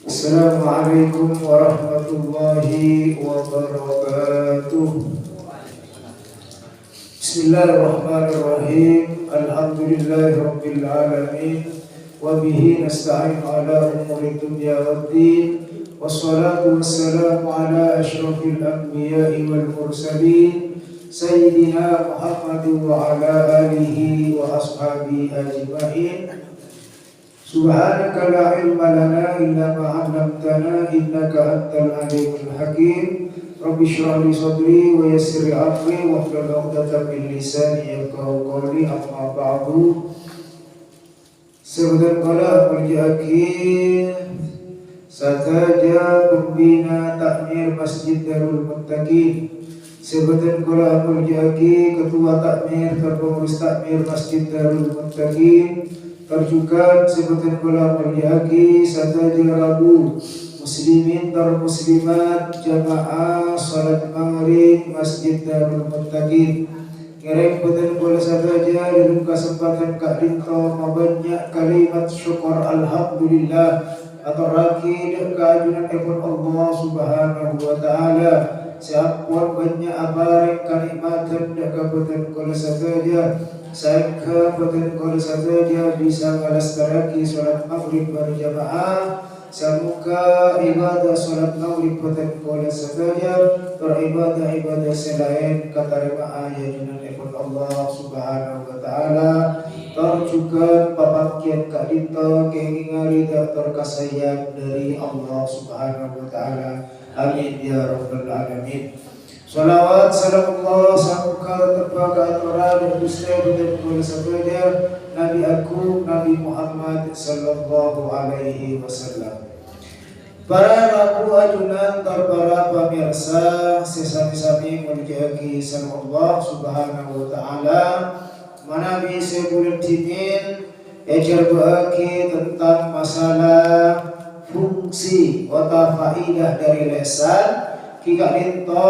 Assalamualaikum warahmatullahi wabarakatuh. Bismillahirrahmanirrahim. Alhamdulillahirabbil alamin. Wa bihi nasta'in ala umuri dunya waddin. Wassalatu wassalamu ala asyrafil anbiya'i wal mursalin sayyidina Muhammadin wa ala alihi wa ashabihi ajma'in. Subhanaka la ilma lana illa ma 'allamtana innaka antal alimul hakim. Rabbi shrah li sadri wa yassir li amri wahlul 'uqdatam min lisani yafqahu qawli. Amma ba'du. Sebentar kala berjaki Sataja pembina takmir Masjid Darul Muttaqin. Sebentar kala berjaki ketua takmir pengurus takmir Masjid Darul Muttaqin. Terjukan sebutan bola meliaki Sataja Rabu muslimin dan muslimat jamaah salat maghrib Masjid Darul Muttaqin. Ngereng betul bola sataja dalam kesempatan Kak Dinto mabanyak kalimat syukur alhamdulillah atau rakid keajunan epon Allah subhanahu wa ta'ala. Siapun banyak abareng kanikmatan dan kebetulan bola sataja. Saya kebetulan kalau saja bisa melestarikan sholat maghrib berjamaah. Semoga ibadah sholat maghrib betul kalau saja beribadah selain keterima ajaran Allah subhanahu wa ta'ala. Terjuga papakian Kak Dinto kengingari terkasayang dari Allah subhanahu wa ta'ala. Amin ya rabbal alamin. Salawat salam Allah semoga terpakai Al-Quran dan Dusta dan kuala sabda Nabi aku Nabi Muhammad sallallahu alaihi wasallam. Para rabu ajunan para pemirsa sesami-sami menjagi sama Allah subhanahu wa ta'ala. Manabi sebulan timin ejar bagi tentang masalah fungsi atau faidah dari lesan. Kika dinto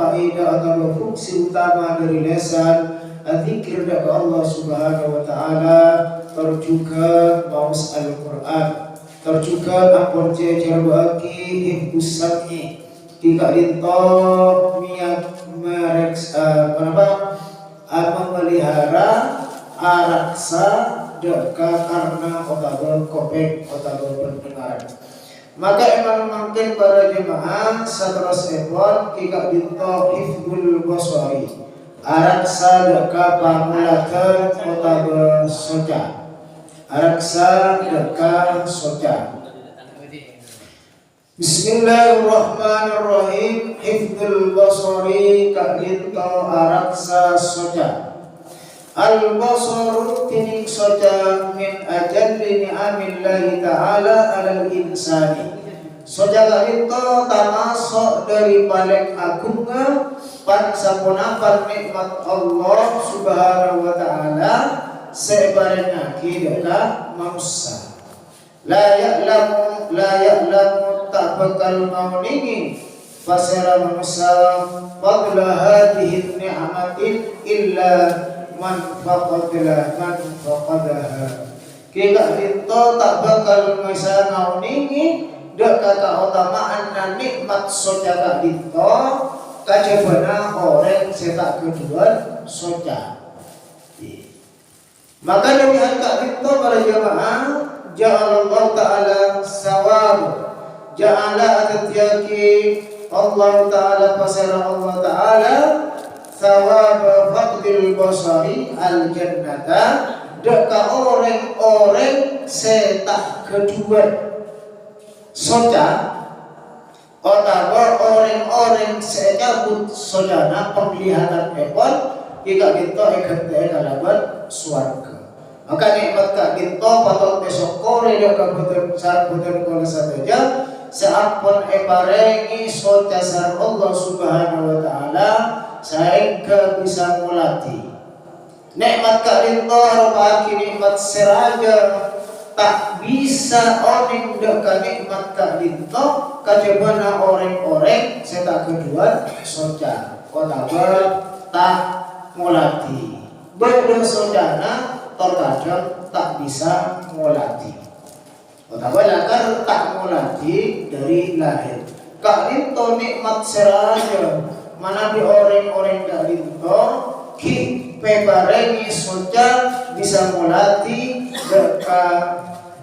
faidah atau fungsi utama dari lesan adzikir dari Allah subhanahu wa ta'ala. Terjuga maus Al-Quran. Terjuga ampun cecer bagi hibus sami. Kika dinto niat mereksa memelihara araksa deka karena otabel kopek otabel pendengaran. Maka emang mungkin para jemaah satras epon kika dinto hifdul basari araksa deka pamulatan otabel soca araksa deka soca. Bismillahirrahmanirrahim. Hifdul basari kak dinto araksa soca. Al-basaru tining soja min ajalli ni'amillahi ta'ala alal insani. Soja itu termasuk dari paling agungnya pan sapunapan nikmat Allah subhanahu wa ta'ala sebarang akidah manusia. La ya'lamu tak bakal mau ningi pasara manusia fadla hadihi ni'amatin illa man faqadaha. Kita itu tak bakal bisa ngauningi dak kata utamaan dan nikmat soca itu kajabana orang setak kedua soca. Maka demikian kak itu para jamaah ja'alallah ta'ala sawab ja'ala atiyaki Allah ta'ala pasara Allah ta'ala thawab faqdil basari al jannata deka orang-orang setak kedua soca otawa orang-orang secabut sojana penglihatan epon jika kita ekante kalaban suarga. Maka nikmat kak kita patut besok kore deka betul kalau saja seampun eparengi soca sar Allah subhanahu wa ta'ala sehingga bisa mulati nikmat kadinto rupaki nikmat seraja tak bisa oning deka nikmat kadinto kajabana orang-orang seta kedua soca otawa tak mulati beda sojana terkadang tak bisa mulati otawa lakar tak mulati melati dari lahir. Kak Dinto nikmat seraja mana di orang-orang Kak Dinto ki pebarengi soca bisa melati deka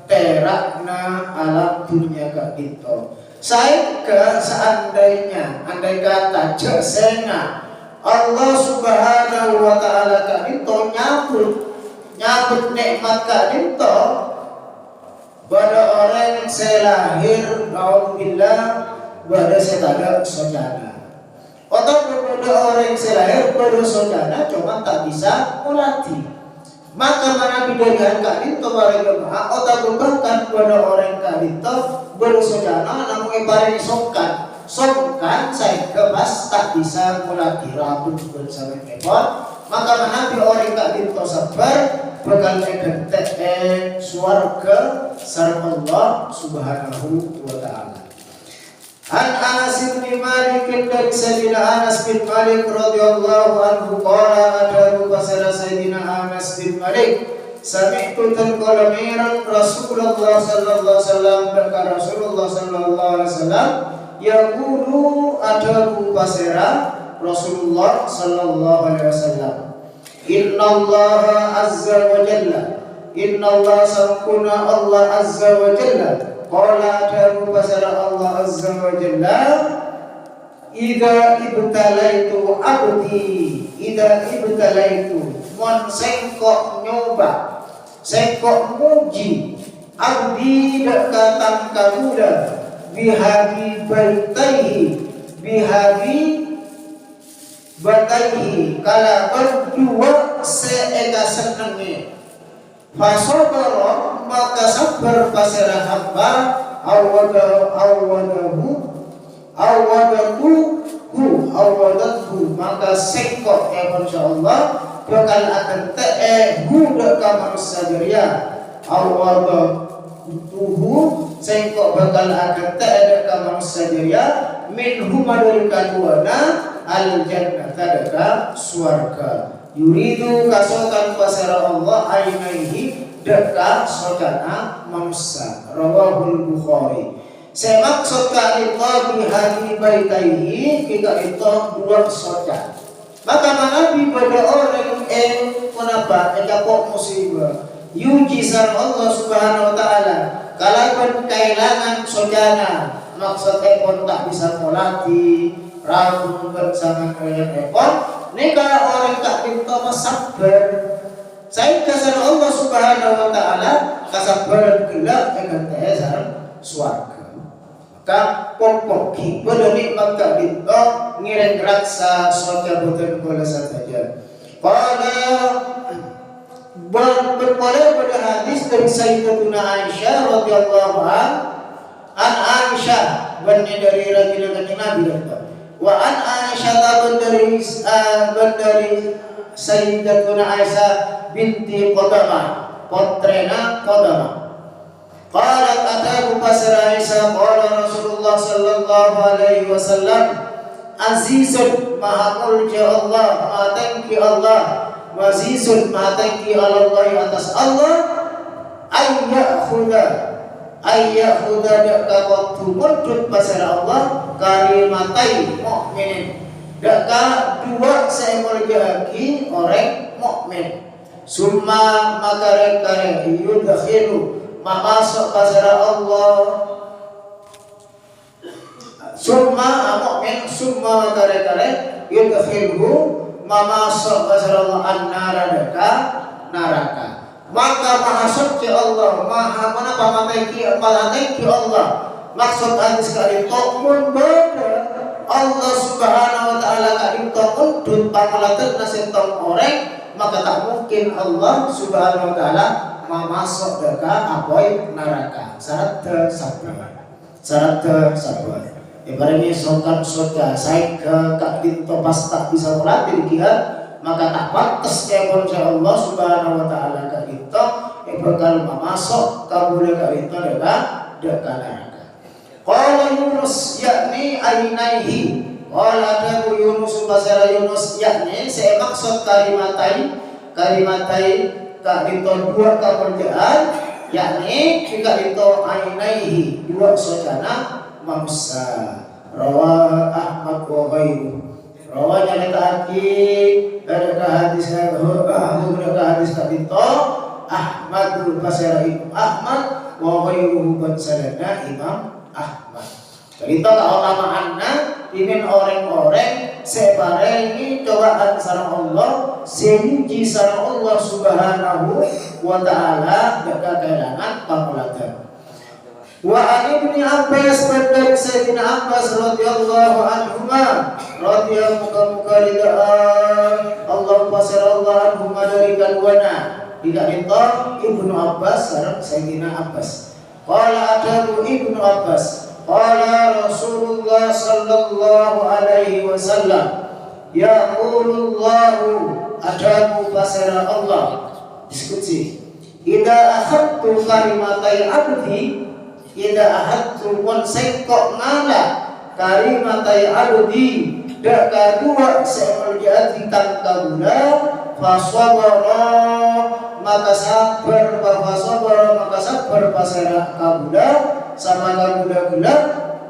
terakna alam dunia Kak Dinto. Saya ke seandainya andai kata jasena Allah Subhanahu wa taala Kak Dinto nyambut nikmat Kak Dinto pada orang yang selahir alhamdulillah pada setada sojana. Atau pada orang yang selahir pada sojana cuma tak bisa melatih. Maka mana bidarian Kak Dinto para jemaah atau bahkan pada orang Kak Dinto pada sojana namun ibaratnya songkan saya kemas tak bisa melatih rambut bersama kepon. Maka mana orang Kak Dinto sabar bakal negante swarga sareng Allah Subhanahu wa taala. An Anas bin Malik dari Sayyidina Anas bin Malik radhiyallahu anhu qala ada basara Sayyidina Anas bin Malik sami'tu tanqala miran Rasulullah sallallahu alaihi wasallam berkata Rasulullah sallallahu alaihi wasallam yaqulu ada basara Rasulullah sallallahu alaihi wasallam innallaha azza wa jalla innallaha sankuna Allah azza wa jalla qala daru basara Allah azza wa jalla idza ibtalaitu mon sengkok nyoba sengkok muji abdi dekatan kamuda bihabi bataihi kala berdua seega senenge fasobaro maka sabar pasirah hamba awadatuhu maka sengkok insyaallah bakal akan deka manusia jeria awadatuhu sengkok bakal akan deka manusia jeria minhum dari kaduana al-jannah tadaka suarga yuridu kasokan pasara Allah ainaihi deka sodana manusia rawahul Bukhari. Saya maksud ka'ita bihadi baitaihi kita itu dua soda. Maka Nabi pada orang kenapa ekapok musibah yujizan Allah Subhanahu wa taala kalaupun kehilangan sodana maksudnya pun tak bisa melatih ragu bersama kalian ekor nikah orang tak minta sabar saya kasar Allah Subhanahu wa taala kasabaran gelap dengan teasan swarga maka pokok pada nikmat tak minta ngiring raksa surga boten kala saja pada berboleh pada hadis dari Sayyidatuna Aisyah radhiyallahu anha an Aisyah bani dari rajulun Nabi wa an Aisyah dari Sayyidatuna Aisyah binti Qudamah putrena Qudamah qalat ataku pasar Aisyah qala Rasulullah sallallahu alaihi wasallam azizun maha mulja Allah maha tangki Allah wazizun maha tangki Allah atas Allah ayyakhuda daka waktu mudut pasar Allah kalimatai mu'minin daka dua seekor lagi orang mukmin summa makare yudkhilu masuk pasar Allah summa mu'min summa makare yudkhilu masuk pasar Allah an-nara daka neraka maka maha suci Allah maha mateki Allah maksud hadis kali tokmun beda Allah Subhanahu wa taala kali tokmun dun pamalaten nasentong orang maka tak mungkin Allah Subhanahu wa taala masuk deka apoy neraka syarat sabar ibaratnya songkan soda saya ke kak dinto pas tak bisa melatih kiat maka tak pantas kepada Allah Subhanahu wa taala ka kita bakal masuk kabule ka kita deka neraka. Qala Yunus yakni ainaihi qala dawu Yunus basara Yunus yakni saya maksud kalimatai ka kita dua kepercayaan yakni jika itu ainaihi dua sojana manusia. Rawah Ahmad wa ghairuh. Rawanya letaaki ada hadis tadi to Ahmadul Basri Ahmad wa ghairuhu bansalana Imam Ahmad. Jadi to keutamaanna ingin orang-orang sebarengi cobaan sareng Allah semuji sareng Allah Subhanahu wa taala gak kehilangan pamulakan. Wa an Ibnu Abbas dari Sayyidina Abbas radhiyallahu anhuma radhiyallahu Allah pasarallahu anhuma dari kaluana tidak minta Ibnu Abbas sareng Sayyidina Abbas. Qala adabu Ibnu Abbas qala Rasulullah sallallahu alaihi wasallam yaqulullahu adabu pasara Allah diskusi idza akhadtu kalimatai abdi idza akhadtu wan sengkok ngala kalimatai abdi dak kadua semerjati tangkabula fasabara maka sabar maka sabar pasara kabula sama kabula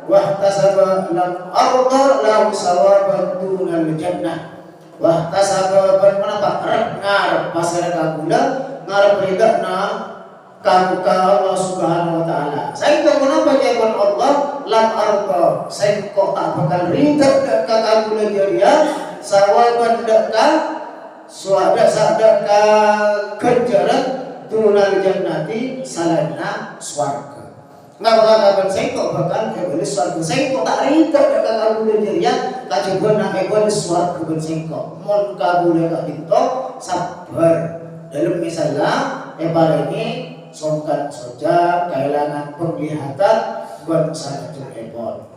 wahtasaba lam arda lahu sawaban dunal jannah wahtasaba menapa ngarep pasara kabula ngarep ridana kamuka Allah Subhanahu wa taala. Saya kok menapa jawaban Allah lam arda saya kok tak bakal ridha ka kabula dia sawaban ka suada sadaka ganjaran dunal jannati salana swarga. Nggak bakal kapan saya kok bakal kebeli swarga. Saya kok tak rita dekat kabule dirian kajebon nang kebeli swarga ben sengko. Mon kabule kak pinto sabar. Dalam misalnya paringi songkan soja kehilangan penglihatan buat sangat cepon.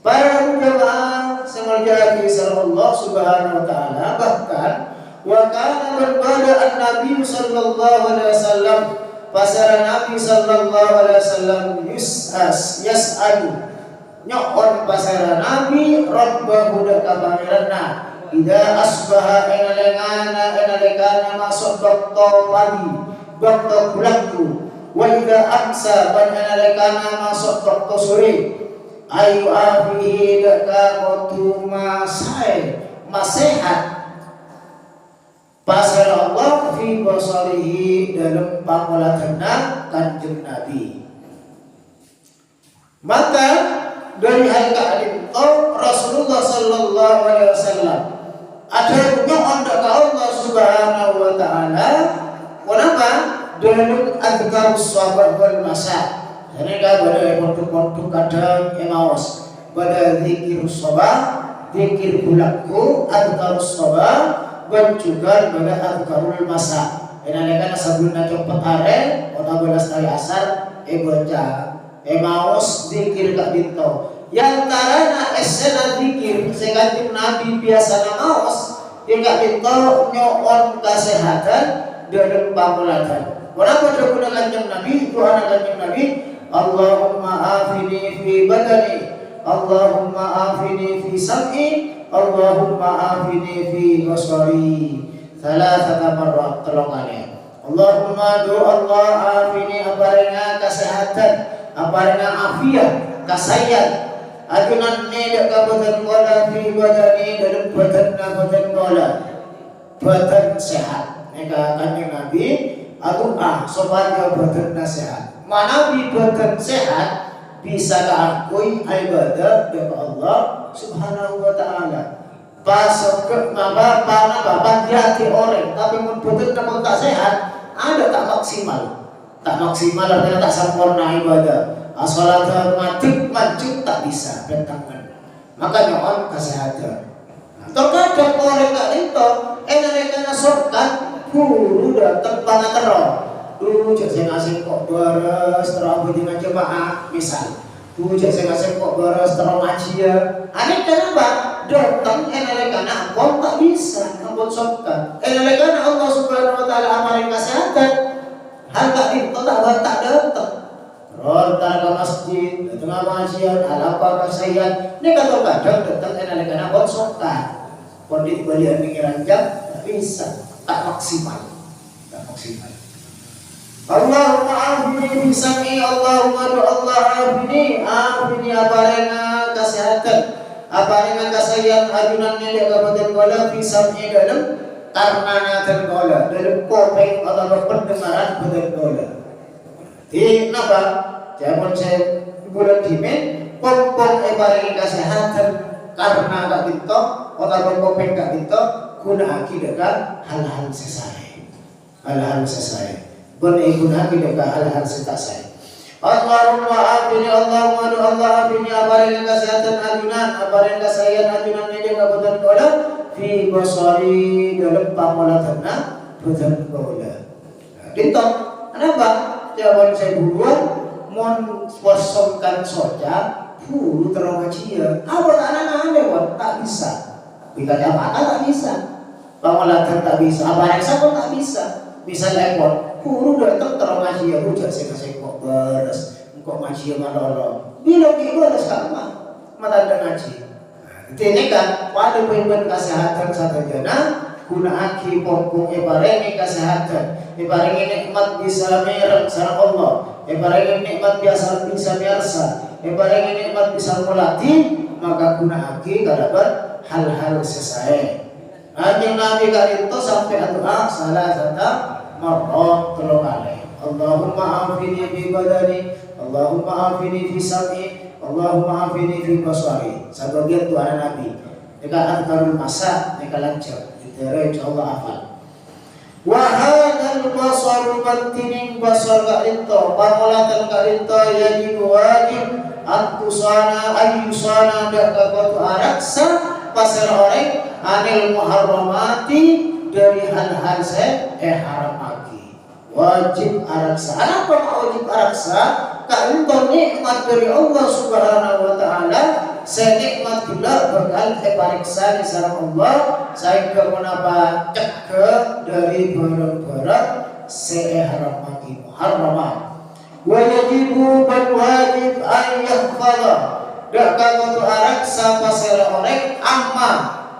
Para jemaah semerjati Allah Subhanahu wa taala bahkan wa kana berbada an-nabi sallallahu alaihi wasallam pasara Nabi sallallahu alaihi wasallam yas'alu nyokon pasara Nabi rabbahu da kapangeranna ida asbaha enalekana masuk bakto pagi bakto bulanku wa ida amsa ban enalekana masuk bakto sore ayu afihi da kotu masehat pasal Allah fi basarihi dalam pangolatanna kanjeng Nabi. Maka dari hal itu Rasulullah sallallahu alaihi wasallam ada nyoon ka Allah Subhanahu wa taala kenapa dalam azkarus sabah wal masa. Jadi pada pontuk-pontuk kadang emaos pada zikir sabah zikir bulanku azkarus sabah dan juga pada azkarul masa. Enalekana sabuna cepet are otak belas kali asar baca maos zikir kak dinto. Yang tarana esena zikir sekanjeng Nabi biasa maos kak dinto nyoon kesehatan dalam pamulatan. Kenapa dahulu kanjeng Nabi doa kanjeng Nabi Allahumma afini fi badani Allahumma afini fi sam'i Allahumma afini fi basari thalathata marrat tolongannya Allahumma do Allah afini aparena kesehatan aparena afiat kasayat adunan neda kabutan kola fi badani dalam badan kola badan sehat neka kanjeng Nabi adu'ah supaya badan sehat mana bi badan sehat bisa keakui ibadah kepada Allah Subhanahu wa taala. Pasok ke bapak di hati orang, tapi betul kamu tak sehat, ada tak maksimal. Tak maksimal artinya tak sempurna ibadah. Asalat mati maju tak bisa bentangan. Maka nyoon kesehatan. Terkadang orang tak itu, enak sokat, guru datang pangatero. Jek sing asing kok beres terawih dengan jemaah misal jek sing asing kok beres terus ngaji ya aneh kenapa datang enalekana ampun tak bisa ampun sokan enalekana Allah Subhanahu wa taala amarin kesehatan hal tak itu tak datang rontar ke masjid tengah pengajian alapa kasayan ini kadang-kadang datang enalekana ampun sokan kondit balian pikiran jam tak bisa tak maksimal Allahumma afini fi sam'i, Allahumma do Allah afini aparenga kesehatan, aparenga kasayan ajunan nilai kabupaten Gola fi sam'i dalam karena tergola dalam kopeng atau pendengaran badan Gola. Di napa? Jangan saya bulan dimen kompong aparenga kesehatan karena gak dito atau kopeng gak dito guna akidah hal-hal sesai, hal-hal sesai. Guna tidak hal-hal setasai. Allahumma afini, Allahumma do Allah afini aparenga kesehatan ajunan, aparenga kasayan ajunan meja kabupaten Gola fi basari dalam pamolatanna badan Gola. Dinto, kenapa? Jawaban saya buruan mon kosongkan soja buru terong aja. Apa anak ada tak bisa. Bila jabatan tak bisa. Pamolatan tak bisa, aparenga pun tak bisa. Bisa lepot, guru datang terong ngaji ya hujat saya kok beres, kok ngaji ya malolo. Bila dia beres sama, mata ada ngaji. Ini kan pada poin-poin kesehatan satu jana guna aki pokok ebarengi kesehatan, ebarengi nikmat bisa mereng sarang Allah, ebarengi nikmat biasa bisa biasa, ebarengi nikmat bisa melatih, maka guna aki kadapat hal-hal sesuai. Anjing Nabi kali itu sampai doa salah satu marot terlalu kali. Allahumma afini fi badani, Allahumma afini fi sam'i, Allahumma afini fi basari. Sebagian doa Nabi. Jika adkarul masa, jika lancar. Kita insyaAllah hafal. Wa hadal basaru mantining basar ka'into, pamolatan ka'into yajibu wajib antusana ayyusana dakabatu araksa pasal orang anil muharramati dari hal-hal haram lagi. Wajib araksa. Apa wajib araksa? Kalau nikmat dari Allah Subhanahu wa taala, saya nikmat pula bakal pariksa di sarang Allah. Saya kenapa cegah dari barang-barang haram lagi muharramat. Wajibu dan wajib ayyahfadha. Dak kalau araksa pasal orang amma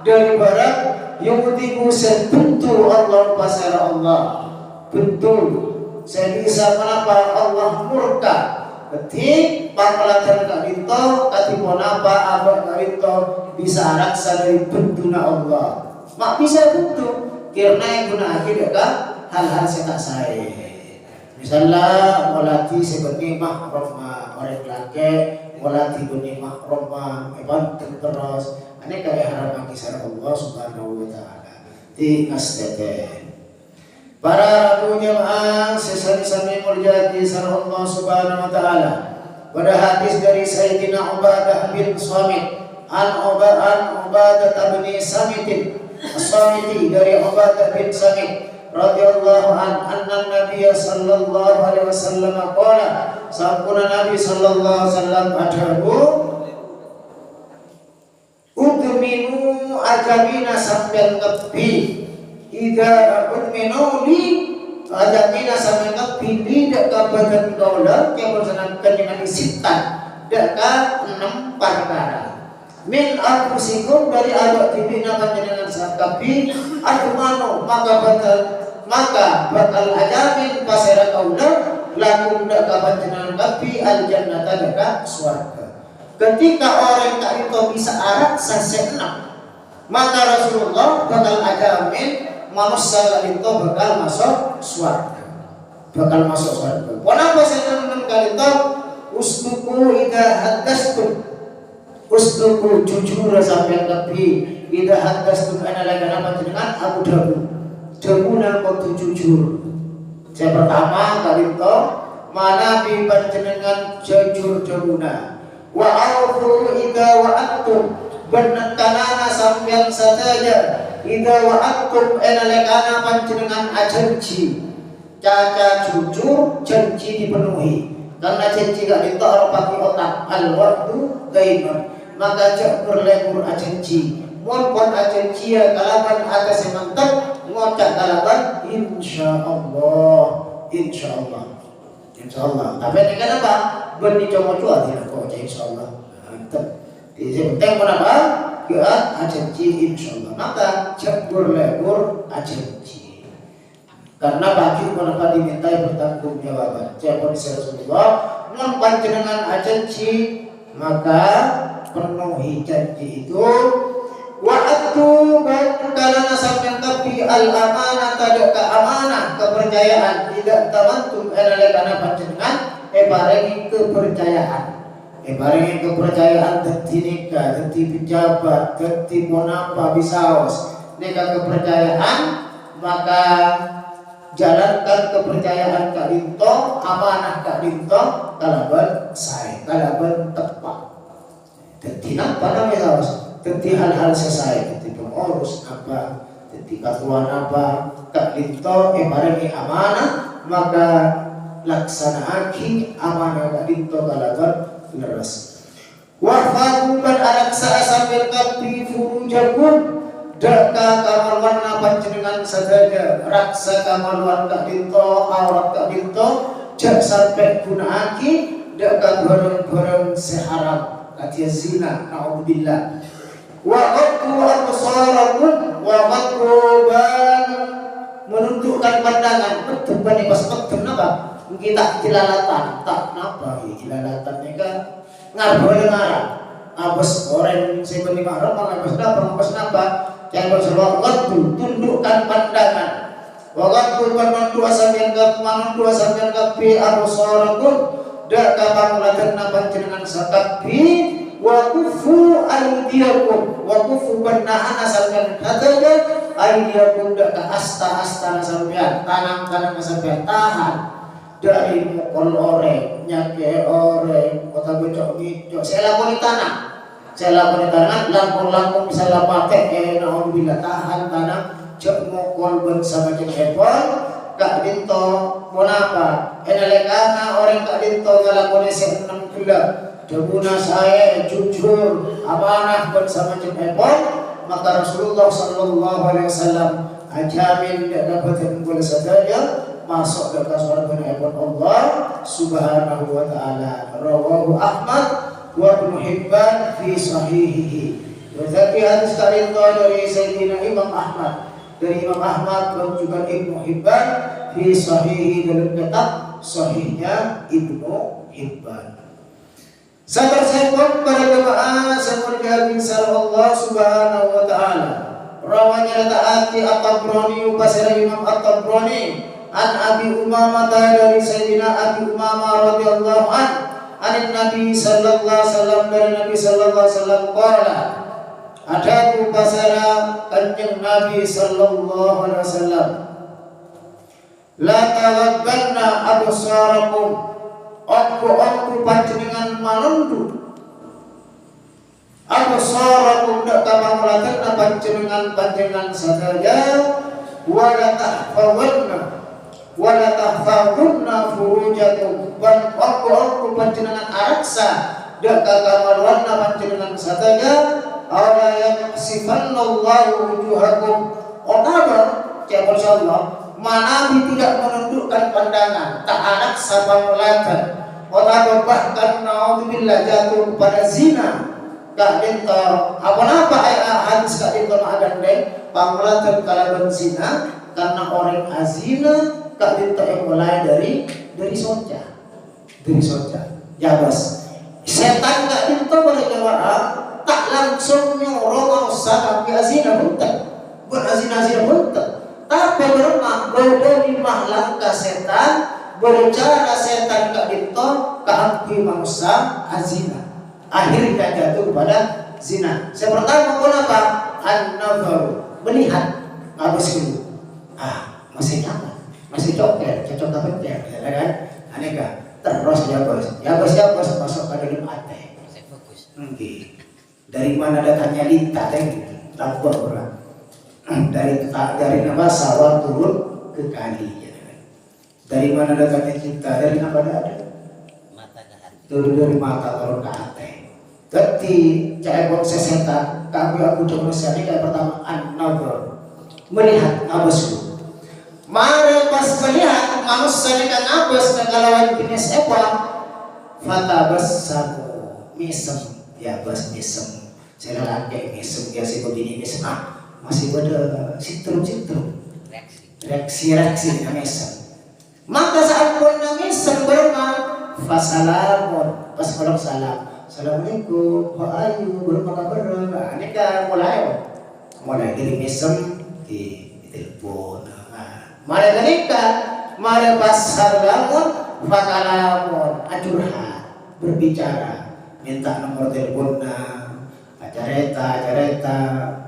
dari barang yang tibu sebentul Allah pasal Allah betul saya bisa kenapa Allah murka ketik pangkalatan kak itu katipun apa kak itu bisa araksa dari bentuna Allah mak bisa betul karena yang guna akhir hal-hal setak saya misalnya melatih seperti mahram orang laki melatih benih mahram banten terus ini kayak harapan kisah Allah Subhanahu wa taala di nastete. Para ratu jamaah sesani-sani muljadi sarah Allah Subhanahu wa taala. Pada hadis dari Sayyidina Ubadah bin Samit an Ubadah bin Samit As-Samiti dari Ubadah bin Samit radhiyallahu anna Nabi sallallahu alaihi wasallam qala sampuna Nabi sallallahu alaihi wasallam adahu udminu ajamina sambil ngebi ida udminu li ajamina sambil ngebi tidak kabadan kaulah yang bersenangkan dengan isitan dekat 6 perkara min akusikum dari adok tibina panjenengan sakabi adumano maka bakal ajamin pasera kaulah lakum dekat panjenengan kabi al-jannata dekat suarga. Ketika orang tak itu bisa araksa senang, maka Rasulullah bakal ajamin manusia itu bakal masuk surga. Bakal masuk surga. Kenapa saya kali itu usduku idza haddastum. Usduku jujur sampai lebih idza haddastum ana lagana panjenengan Abu Dawud. Jamuna kudu jujur. Yang pertama kali itu mana bi panjenengan jujur jamuna. Wa aufu idza wa'adtum benetanana sampeyan saja idza wa'adtum enalekana panjenengan ajanji caca jujur janji dipenuhi karena janji gak ditaruh pakai otak al waktu gaiman maka jak berlebur ajanji mon pon ajanji ya kalaban atas mantap ngocak kalaban insyaallah tapi ini kenapa benih coba-coba tidak kok insyaallah mantap jadi penting kenapa gerak ajanji insyaallah maka jak berlebur ajanji Karena bagi kenapa dimintai pertanggungjawaban. Jawab Rasulullah, non panjenengan janji maka penuhi janji itu. Wa'atu kalana sampeyan kapi al amanah kada ka amanah kepercayaan tidak tamantum kana panjenengan barengi kepercayaan. Barengi kepercayaan dadi nikah, dadi pejabat, dadi monapa bisaos. Neka kepercayaan maka jalankan kepercayaan Kak Dinto, amanah Kak Dinto kalaban sae, kalaban tepat. Dadi napa namanya harus? Dadi hal-hal sesuai, dadi pengurus apa, dadi ketuaan apa, Kak Dinto barengi amanah maka laksanaake amanah Kak Dinto kalaban leres. Wa faquban alaksa sambil kapi furujakum daka kamalwan panjenengan sadaya raksa kamalwan Kak Dinto aurat Kak Dinto jak sampai gunaake daka barang-barang seharam katia zina naudzubillah. Wa qaddu absarakum wa qadruban menundukkan pandangan betul bani pas betul napa kita jelalatan tak napa jelalatan mereka ngarep ngarep abes orang sebenarnya marah ngabes napa jangan berseluruh waktu tundukkan pandangan. Waktu penondu asamyan kap manondu asamyan kapi absarakum dak kapangulaten panjenengan sakapi wa kufu aydiyakum wa kufu banahan asamyan hadaja aydiyakum dak ka asta sampean tanang sampean tahan dari mukul orek nyake orek kota becok ngicok saya lakoni tanah langkung bisa lapake naudzubillah tahan tanah cek mukul bersama cek hepon Kak Dinto monapa enalekana orang Kak Dinto ngalakoni 6 bulan debuna saya jujur amanah bersama cek hepon maka Rasulullah sallallahu alaihi wasallam ajamin dapat boleh saja masuk ke surga hepon Allah subhanahu wa ta'ala. Rawahu Ahmad wa Ibnu Hibban fi sahihihi. Berarti hadis Kak Dinto dari Sayyidina Imam Ahmad, dari Imam Ahmad dan juga Ibnu Hibban fi sahihi dalam kitab sahihnya Ibnu Hibban. Sabar sekon para jemaah semoga insya Allah subhanahu wa ta'ala. Rawanya taati At-Tabrani pasir Imam At-Tabrani an Abi Umamah dari Sayyidina Abi Umamah radhiyallahu anhu an Nabi sallallahu alaihi wasallam dari Nabi sallallahu alaihi wasallam qala ada pasara kanjeng Nabi sallallahu alaihi wasallam la tawaddanna absarakum aku panjenengan manundu absarakum dak kamulaken panjenengan sadaya wala tahfadunna furujakum wan aku panjenengan araksa dak kamaluanna panjenengan sadaya ala yaksifanallahu wujuhakum otaba ya insyaallah manabi tidak menundukkan pandangan tak araksa pamulakan otaba bahkan naudzubillah jatuh pada zina Kak Dinto apa hadis Kak Dinto magandeng pamulakan kalaban zina karena orang azina Kak Dinto yang mulai dari soja ya bos setan Kak Dinto boleh jawab tak langsung nyuruh usah tapi azina buat azina tapi beremah berimah langkah setan bercara setan Kak Dinto keampi manusia azina akhirnya jatuh kepada zina. Saya pertama kenapa an-nazaru melihat habis itu masih nyaman masih cokel, cocok apa ya kan? Aneka terus ya bos masuk ke dalam hati. Fokus. Dari mana datangnya lintah tambah orang. Dari nama sawah turun ke kali. Ya kan? Dari mana datangnya cinta? Dari apa ada? Mata ke hati. Turun dari mata turun ke hati. Jadi cahaya bangsa setan kami aku manusia ini kayak pertama an-nazar melihat abasku. Mari pas melihat manusia ini kan abas kegalawan jenis apa? Fatabassamu misem ya bas misem. Saya lagi misem ya si begini misem masih pada sitrum reaksi nangisan. Maka saat pun nangisan berma fasalamun pas kalau salam. Assalamualaikum, how are you? Belum kabar. Nah, ini kan mulai dari mesem di telepon. Mulai dari kan, mulai pas salamun fakalamun ajurha berbicara, minta nomor teleponnya, acareta,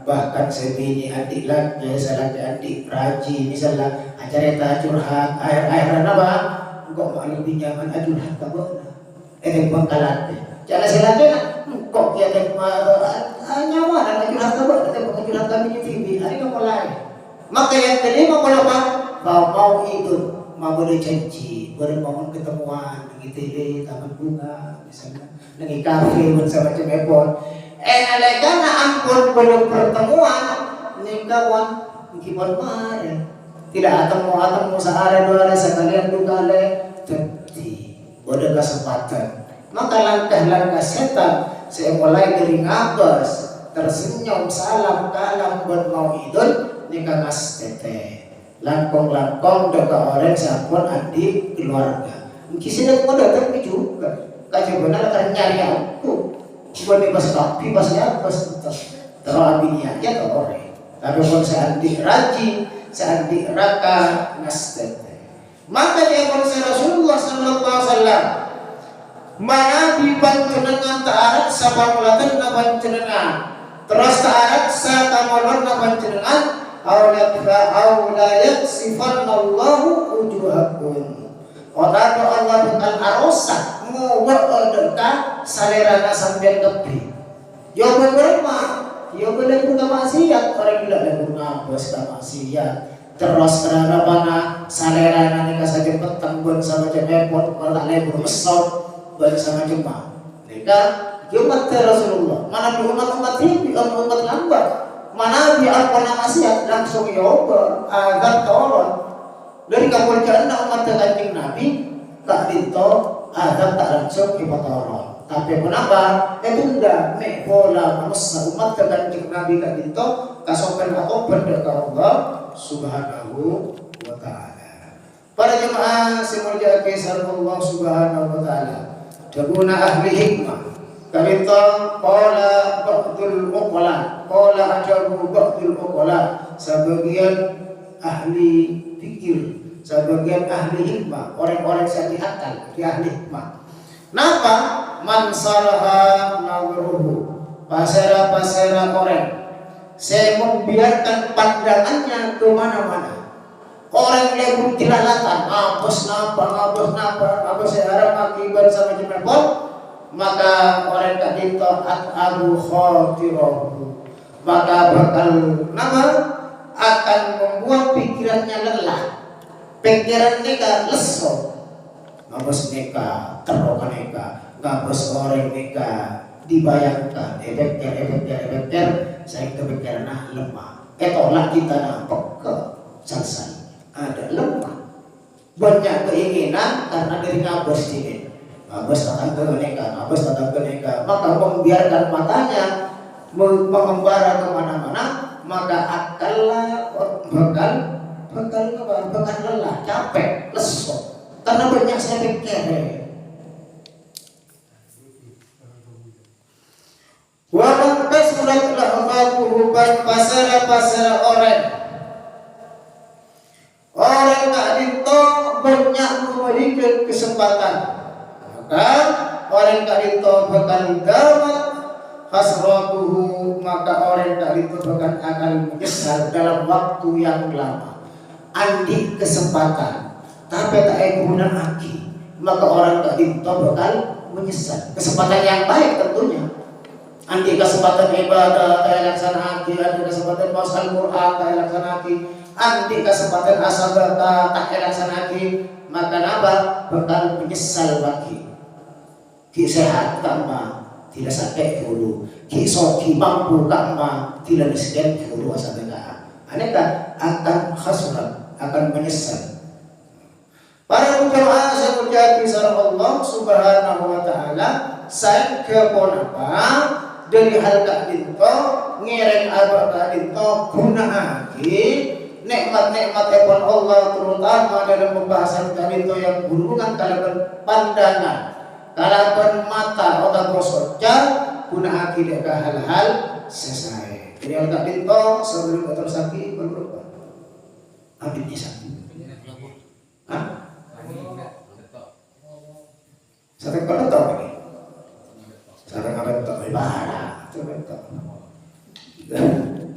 bahkan sebini adik lagi, salaki adik raji, misalnya acareta curhat, air apa? Kok lebih nyaman ajurhat kabona, pangkalan. Jangan silake kok kita nyaman ajurhat kabona, ajurhat kami di TV, hari kamu mulai. Maka yang kelima kalau apa? Mau itu, mau berjanji, berbangun ketemuan, gitu di taman bunga, misalnya, di kafe bersama cemepon. Karena ampun belum pertemuan, nih kawan, mungkin kemarin tidak ketemu sehari dua hari sekalian dua kali, tapi ada kesempatan. Maka langkah setan saya mulai dari ngabas, tersenyum salam kalam buat mau idul nikah ngas tete, langkong dekat orang siapun adik keluarga. Mungkin sudah mau datang juga, kaji benar akan nyari aku. Bukan pas kopi, pas terus abinya ya orang. Tapi kalau seanti raji, seanti raka nastete. Maka dia bersama Rasulullah Sallallahu Alaihi Wasallam. Mana di panjenengan taarat sabangulatan na panjenengan. Terus taarat sa kamalon na panjenengan. Aulayat sifan Allahu ujuhakum. Orang Allah bukan arosak ngubah dekat salerana sambil kepi. Yo beberapa, yo boleh pun maksiat orang gila lebih ngabos maksiat. Terus karena mana salerana nikah saja petang buat sama cepet kalau tak lebih mesot buat sama cuma. Nikah umat Rasulullah. Mana di umat ini umat lambat. Mana di apa maksiat langsung yoga agar tolong. Dari kemuliaan umat Kanjeng Nabi tak dito ada tak langsung kepatoran. Tapi kenapa? Itu enggak nek pola manusia umat Kanjeng Nabi tak dito kasopan atau berdekat Allah Subhanahu wa taala. Para jemaah semuanya kisah Allah Subhanahu wa taala. Daguna ahli hikmah. Kalita qala ba'dul uqala, qala ajabu ba'dul uqala. Sebagian ahli fikir, sebagian ahli hikmah, orang-orang yang akal, di ahli hikmah. Napa? Man saraha nawruhu, pasera orang. Saya membiarkan pandangannya ke mana-mana. Orang yang bertilalatan, ngabos napa, saya harap akibat sama jemepot, maka orang tak ditaat abu khotirahu, maka bakal nama akan membuat pikirannya lelah, pikiran neka leso, ngabos neka, terokan neka, ngabos orang neka, dibayangkan, efeknya, saya kepikiran lemah, tolak kita nampak ke salsal, ada lemah, banyak keinginan karena dari ngabos ini, ngabos datang ke neka, maka membiarkan matanya mengembara kemana-mana, maka akallah bakal lelah, capek, lesu, karena banyak saya pikir. Walau kasuratlah huban pasara orang tak dito banyak memberikan kesempatan, maka orang tak dito bakal dapat hasratuhu, maka orang tak dito bakal akan menyesal dalam waktu yang lama. Andi kesempatan tapi tak guna lagi, maka orang tak dito bakal menyesal. Kesempatan yang baik tentunya. Andi kesempatan ibadah kaya laksanaki, andi kesempatan baca Al-Quran kaya laksanaki, andi kesempatan asabata tak kaya laksanaki, maka apa? Bakal menyesal lagi. Ki sehat kama tidak sakit dulu, ki soki mampu kama tidak miskin dulu asabata. Aneka akan khasuran, akan menyesal. Para jemaah saya berjati sareng Allah Subhanahu wa taala, saya keponapa dari hal kak dinto ngereng abak kak dinto gunahake nikmat-nikmat epon Allah terutama dalam pembahasan kalinto yang berhubungan kalaban pandangan, kalaban mata otak bosoca guna akidah hal-hal sesuai. Jadi kalau tak dinto sebelum kotor sapi berapa? Habisnya sapi. Hah? Sampai pada tahu lagi. Sampai pada tahu ibadah.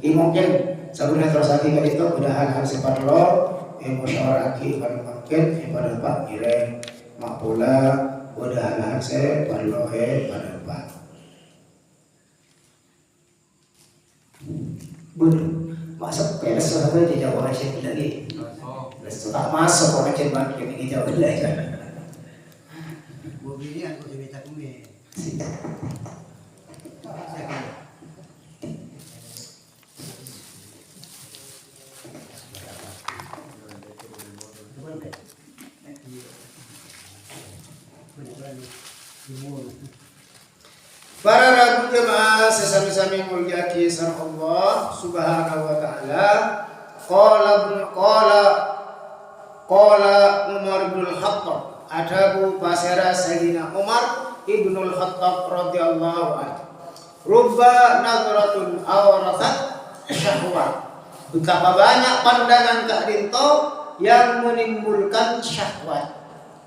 Mungkin sebelum terus lagi itu udah hal-hal sifat lo musyawarah aki pada mungkin pada pak nilai makpula udah hal-hal saya pada lo pada pak betul masuk ke sesuatu aja jawab aja lagi tak masuk orang cepat ini jawab lagi mobilnya aku cerita kumi para rabu jemaah sesami-sami mulyaki sareng Allah Subhanahu wa taala. Qala Umar bin Khattab adabu pasera Sayyidina Umar ibnul Khattab radhiyallahu anhu. Rubba nadratun awrathat syahwat. Betapa banyak pandangan Kak Dinto yang menimbulkan syahwat,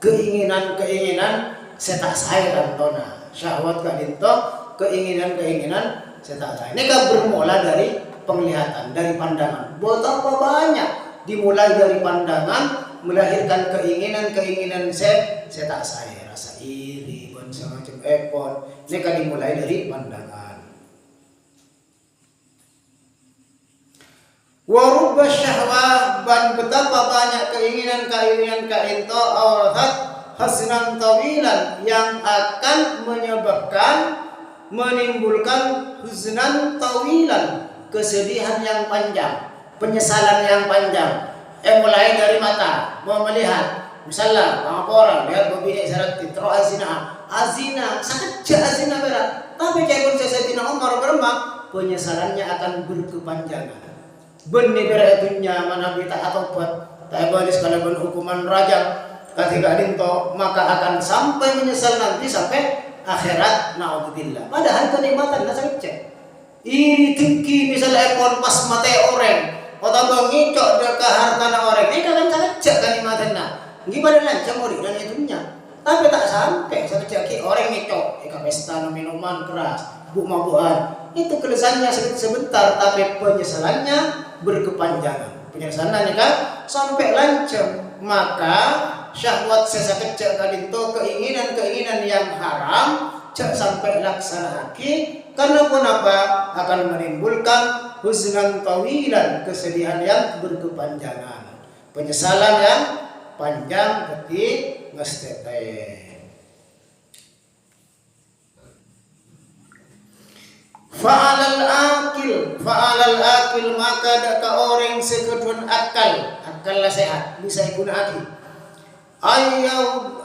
keinginan-keinginan setak saya tona. Syahwat Kak Dinto, keinginan-keinginan setak saya. Ini kan bermula dari penglihatan, dari pandangan. Betapa banyak dimulai dari pandangan melahirkan keinginan-keinginan setak saya, rasa iri, semacam epon. Ini kan dimulai dari pandangan. Warubba syahwat, dan betapa banyak keinginan-keinginan Kak Dinto awrathat hasnan tawilan yang akan menimbulkan huznan tawilan, kesedihan yang panjang, penyesalan yang panjang. Mulai dari mata mau melihat, misalnya orang lihat begini syarat titro azina sakit azina berat, tapi cekun Sayyidina Umar bermak penyesalannya akan berkepanjangan. Benih beratunya mana bita atau buat tak balis kalau hukuman rajam ketika dinto maka akan sampai menyesal nanti sampai akhirat naudzubillah. Padahal kenikmatan nggak cek. Iri tinggi misalnya ekor pas mata orang, atau bangicok dekat harta orang, ini kan cek kenikmatan nak. Gimana lancar murid dan itunya. Tapi tak sampai sekejap orang ngicok, ikan pesta minuman keras, mabuk-mabukan. Itu kelesannya sebentar, tapi penyesalannya berkepanjangan. Penyesalannya kan sampai lancang. Maka syahwat sesakecak kadinto keinginan-keinginan yang haram cak sampai laksana haki. Karena pun apa? Akan menimbulkan huznan tawilan, kesedihan yang berkepanjangan, penyesalan yang panjang ketik ngestete. Fa'alal akil maka daka orang sekedun akal lah sehat bisa igunakan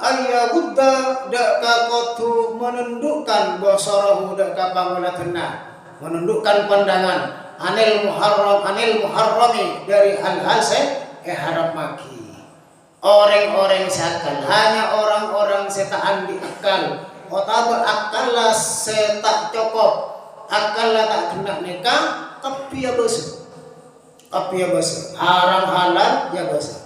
ayyahudda daka kotu menundukkan basarahu daka pangulatena, menundukkan pandangan anil muharrami dari hal-hal haram maki. Orang-orang seakal hanya orang-orang setaan di akal, otak berakal lah setak cokop, akal lah tak kena nikah, tapi ya basa, haram halal ya basa.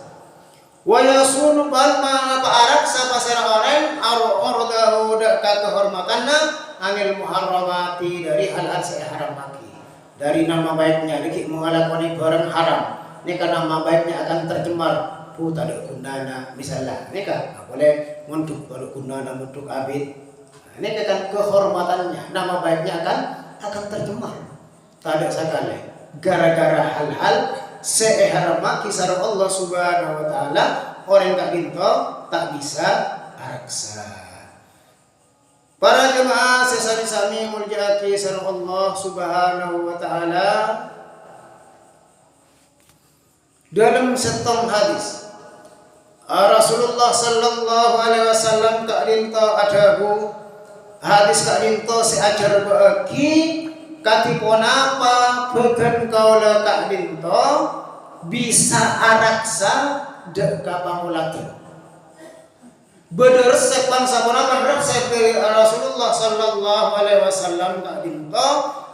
Wa yasunu bal ma ta'arak sapasara orang ardahu daka kehormatanna anil muharramati dari hal-hal haram maki. Dari nama baiknya dikit mengalakoni barang haram, ini kan nama baiknya akan tercemar. Tak ada kunana misalnya, ini kan boleh untuk kalau kunana untuk abid. Ini kan kehormatannya, nama baiknya akan tercemar. Tak ada sekali gara-gara hal-hal haram maki sareng Allah Subhanahu wa taala, orang tak binto tak bisa araksa. Para jemaah sesami-sami mulyaki sareng Allah Subhanahu wa taala, dalam setong hadis Rasulullah sallallahu alaihi wasallam Kak Dinto adabu hadis Kak Dinto seajar bagi katipon apa begen kaula Kak Dinto bisa araksa dek kapangulatin. Bedersek bangsa bonapan resep dari Rasulullah sallallahu alaihi wasallam kadinto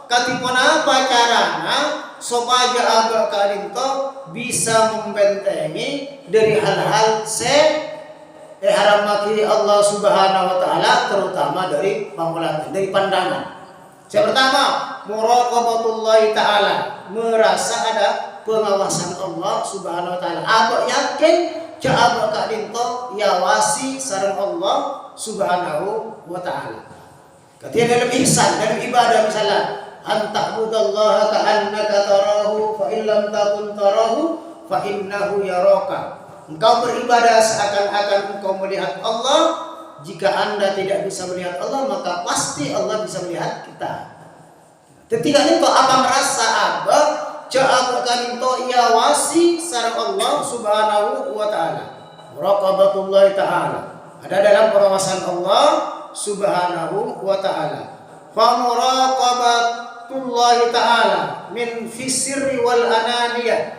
katipun apa carana supaya agak kadinto bisa membentengi dari hal-hal haram maki Allah subhanahu wa ta'ala, terutama dari pangulatin, dari pandangan. Yang pertama, muraqabatullahi ta'ala, merasa ada pengawasan Allah subhanahu wa ta'ala. Abak yakin Ja'abak kadinto yawasi sareng Allah subhanahu wa ta'ala. Ketika dalam ihsan, dalam ibadah misalnya, anta'budallaha ka'annaka tarahu fa illam takun tarahu fa innahu yaraka. Engkau beribadah seakan-akan engkau melihat Allah. Jika Anda tidak bisa melihat Allah, maka pasti Allah bisa melihat kita. Ketika itu apa merasa abak ja'abkan itu yawasi sareng Allah subhanahu wa ta'ala. Muraqabatullahi ta'ala, ada dalam pengawasan Allah subhanahu wa ta'ala. Fa muraqabatullahi ta'ala min fi sirri wal ananiyah,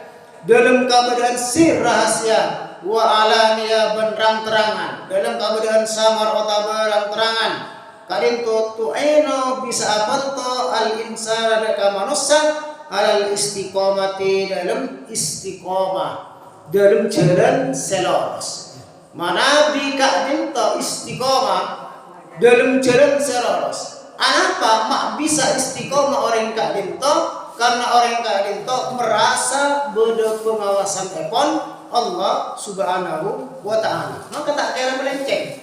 dalam keadaan sir rahasia, wa alaniyah benrang-terangan, dalam keadaan samar atau berang-terangan. Kadin tu'eno bisa apa to al insana deka manusia alal istiqomati, dalam istiqomah, dalam jalan seloros. Mana bika dinto istiqomah dalam jalan seloros. Apa mak bisa istiqomah orang kak dinto? Karena orang kak dinto merasa beda pengawasan epon Allah subhanahu wa ta'ala. Maka tak kira melenceng,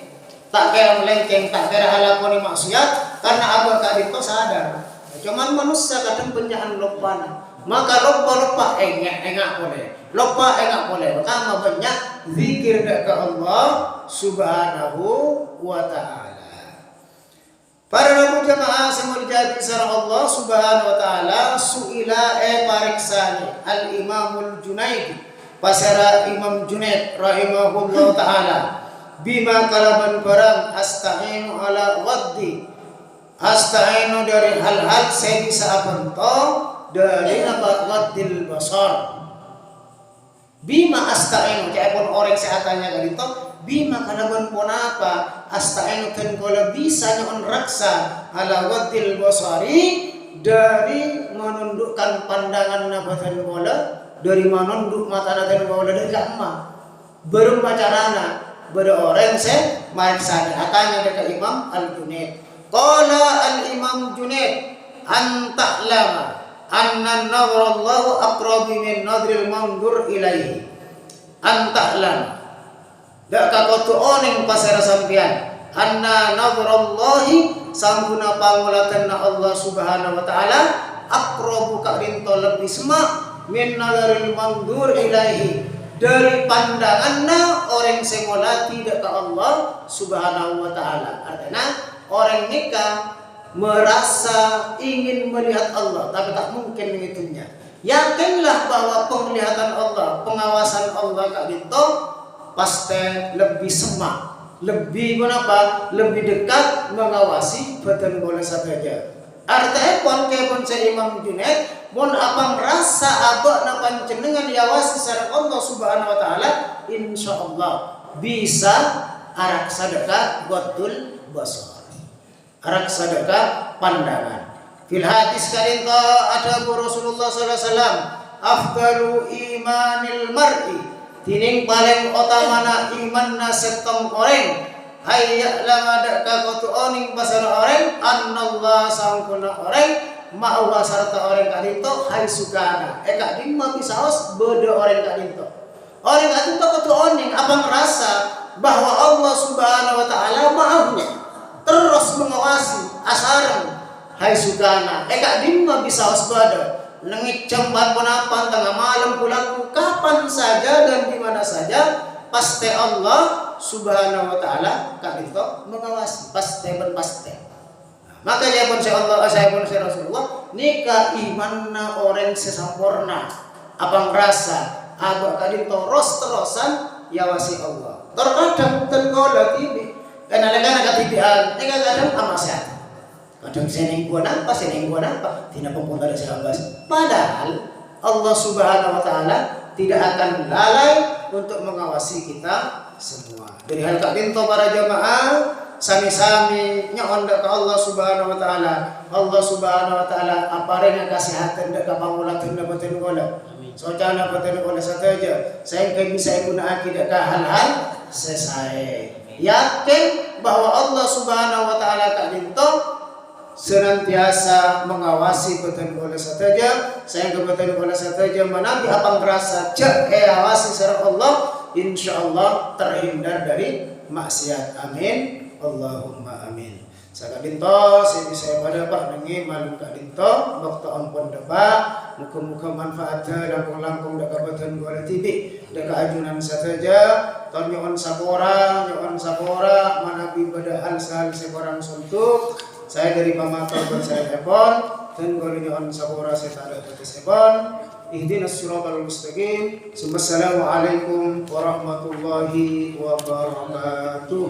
tak kira halakoni maksiat, karena abah kak dinto sadar. Cuman manusia kadang penyaan lopana, maka lupa engak boleh. Maka banyak zikir ke Allah subhanahu wa ta'ala. Para nabi jamaah semul jadi sareng Allah subhanahu wa ta'ala suila pariksani al Imamul Junaidi, pasara Imam Junaid rahimahullah ta'ala, bima kalaban barang asta'inu ala waddi, asta'inu dari hal-hal saya bisa abento dari waddil basar. Bima asta'inu kayak orang saya tanya kali itu, bima kalaban pun apa asta'inu kan kalau bisa nyon raksa ala waddil basari, dari menundukkan pandangan nabatan bola, dari menunduk mata nabatan bola dari gamma baru pacarana pada orang saya maksanya atanya dekat Imam Al-Junaid. Qala al-Imam Junaid an ta'lama anna nadhrallahu aqrabu min nadril mandur ilaihi. An ta'lama dak kakotu oning pasara sampean anna nadhrallahi sanguna pangulatanna Allah subhanahu wa ta'ala aqrabu ka rinto lebih semak min nadril mandur ilaihi, dari pandanganna orang semola tidak ke Allah subhanahu wa ta'ala. Artinya orang nikah merasa ingin melihat Allah tapi tak mungkin mengitunya. Yakinlah bahwa penglihatan Allah, pengawasan Allah kak gitu pasti lebih semak, lebih kenapa? Lebih dekat mengawasi badan bola saja. Artinya pun saya Imam Junaid mun apa merasa abak na panjenengan yawasi sareng Allah subhanahu wa ta'ala, insyaallah bisa arak sedekah wadul basar, arak sedekah pandangan. Fil hadis kadinta ada Rasulullah sallallahu alaihi wasallam afdalu imanil mar'i, tining paling utamana imanna setong orang hayya lama daka kotu oning basara orang annallah sangkuna orang ma'wa sarta orang kadinto hai sukana kak dimma bisaos beda orang kadinto. Orang kadinto kotu oning apa merasa bahwa Allah subhanahu wa ta'ala ma'ahu terus mengawasi asareng hai sukana kak dimma bisaos beda nengit jamban penapan tengah malam pulaku kapan saja dan di mana saja pasti Allah subhanahu wa ta'ala kadinto mengawasi pasti. Maka ya pun saya Rasulullah nikah imanna orang sesampurna apa ngerasa agak kadinto terosan yawasi Allah. Terkadang tergoda tibi karena katibian nikah kadang amasyat, kadang seneng gua nampak tidak pun dari 19. Padahal Allah subhanahu wa ta'ala tidak akan lalai untuk mengawasi kita semua. Jadi hal kak dinto para jamaah sami-sami nyon ke Allah Subhanahu wa taala. Allah Subhanahu wa taala aparenya kesehatan dak pangulatan dapaten gola. Socana dapaten gola saja. Saya kan bisa guna akidah hal-hal selesai. Yakin bahwa Allah Subhanahu wa taala kak dinto senantiasa mengawasi beten gola saja. Saya kebetulan gola saja manabi apang rasa cek awasi sareng Allah, insyaallah terhindar dari maksiat. Amin. Allahumma amin. Saka dinto saya pada Pak nengi malum ka dinto waktu ampun depa muka-muka manfaatnya langkung-langkung dak kabatan gola tibi dak ajunan saja ton nyon sapora manabi pada hal-hal seorang suntuk. Saya dari pamator saya telepon dan golongan nyon sapora saya tak ada telepon. Ihdinas siratal mustaqim. Assalamualaikum warahmatullahi wabarakatuh.